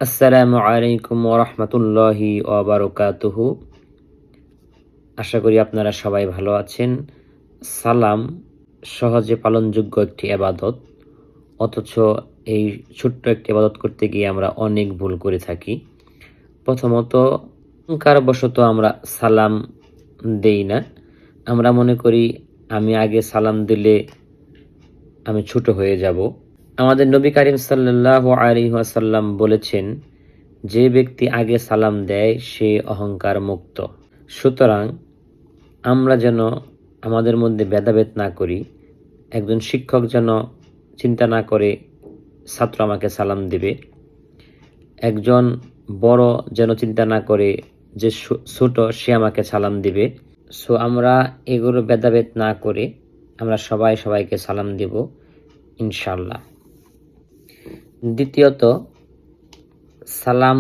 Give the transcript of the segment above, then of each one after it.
আসসালামু আলাইকুম ওয়া রাহমাতুল্লাহি ওয়া বারাকাতুহু। আশা করি আপনারা সবাই ভালো আছেন। সালাম সহজে পালনযোগ্য একটি ইবাদত, অথচ এই ছোট্ট একটি ইবাদত করতে গিয়ে আমরা অনেক ভুল করে থাকি। প্রথমত, অহংকারবশত আমরা সালাম দেই না। আমরা মনে করি আমি আগে সালাম দিলে আমি ছোট হয়ে যাব। আমাদের নবী কারীম সাল্লাল্লাহু আলাইহি ওয়াসাল্লাম বলেছেন, যে ব্যক্তি আগে সালাম দেয় সে অহংকার মুক্ত। সুতরাং আমরা যেন আমাদের মধ্যে ভেদাভেদ না করি। একজন শিক্ষক যেন চিন্তা না করে ছাত্র আমাকে সালাম দিবে, একজন বড় যেন চিন্তা না করে যে ছোট সে আমাকে সালাম দিবে। সো আমরা এগুলো ভেদাভেদ না করে আমরা সবাই সবাইকে সালাম দিব ইনশাআল্লাহ। দ্বিতীয়ত, সালাম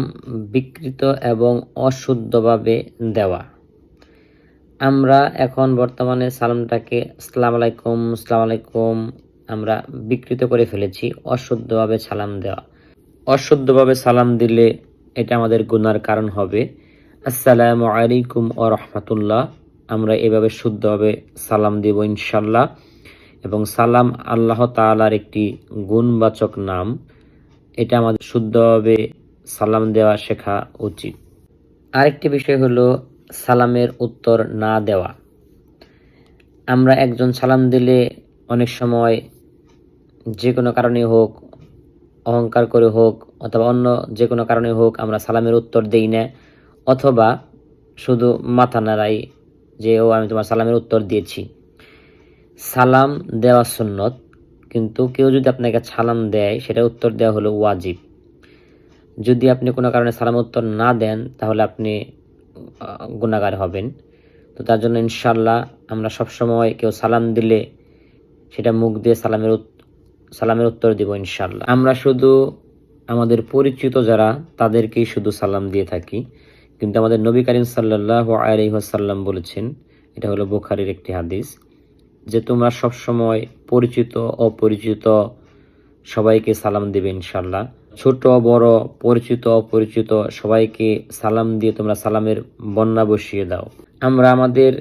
বিকৃত এবং অশুদ্ধভাবে দেওয়া। আমরা এখন বর্তমানে সালামটাকে আসসালামু আলাইকুম আমরা বিকৃত করে ফেলেছি। অশুদ্ধভাবে সালাম দেওয়া, অশুদ্ধভাবে সালাম দিলে এটা আমাদের গুনার কারণ হবে। আসসালামু আলাইকুম ওয়া রাহমাতুল্লাহ, আমরা এভাবে শুদ্ধভাবে সালাম দিব ইনশাআল্লাহ। এবং সালাম আল্লাহ তাআলার একটি গুণবাচক নাম, এটা আমাদের শুদ্ধভাবে সালাম দেওয়া শেখা উচিত। আরেকটি বিষয় হলো সালামের উত্তর না দেওয়া। আমরা একজন সালাম দিলে অনেক সময় যে কোনো কারণে হোক, অহংকার করে হোক অথবা অন্য যে কোনো কারণে হোক, আমরা সালামের উত্তর দেই না, অথবা শুধু মাথা নাড়াই যে ও আমি তোমার সালামের উত্তর দিয়েছি। সালাম দেওয়া সুন্নত, কিন্তু কেউ যদি আপনাকে সালাম দেয় সেটা উত্তর দেওয়া হলো ওয়াজিব। যদি আপনি কোনো কারণে সালাম উত্তর না দেন তাহলে আপনি গুনাহগার হবেন। তো তার জন্য ইনশাআল্লাহ আমরা সবসময় কেউ সালাম দিলে সেটা মুখ দিয়ে সালামের উত্তর দিব ইনশাআল্লাহ। আমরা শুধু আমাদের পরিচিত যারা তাদেরকেই শুধু সালাম দিয়ে থাকি, কিন্তু আমাদের নবী কারীম সাল্লাল্লাহু আলাইহি ওয়াসাল্লাম বলেছেন, এটা হলো বুখারীর একটি হাদিস, যে তোমরা সবসময় পরিচিত অপরিচিত সবাইকে সালাম দিবে ইনশাআল্লাহ। ছোট বড় পরিচিত অপরিচিত সবাইকে সালাম দিয়ে তোমরা সালামের বন্যা বসিয়ে দাও। আমরা আমাদের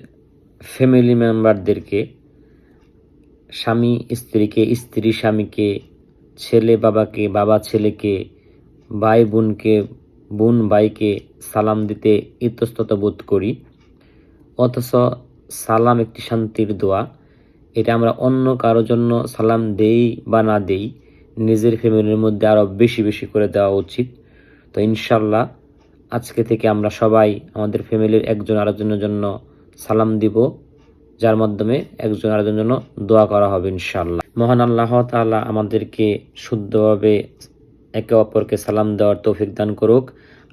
ফ্যামিলি মেম্বারদেরকে, স্বামী স্ত্রীকে, স্ত্রী স্বামীকে, ছেলে বাবাকে, বাবা ছেলেকে, ভাই বোনকে, বোন ভাইকে সালাম দিতে ইতস্তত বোধ করি, অথচ সালাম একটি শান্তির দোয়া। এটা আমরা অন্য কারোর জন্য সালাম দেই বা না দেই, নিজের ফ্যামিলির মধ্যে আরও বেশি বেশি করে দেওয়া উচিত। তো ইনশাআল্লাহ আজকে থেকে আমরা সবাই আমাদের ফ্যামিলির একজন আরেকজনের জন্য সালাম দিব, যার মাধ্যমে একজন আরেকজনের জন্য দোয়া করা হবে ইনশাআল্লাহ। মহান আল্লাহ তাআলা আমাদেরকে শুদ্ধভাবে একে অপরকে সালাম দেওয়ার তৌফিক দান করুক।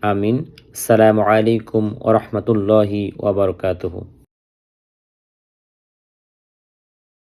আমিন। আসসালামু আলাইকুম ওয়া রাহমাতুল্লাহি ওয়া বারাকাতুহু।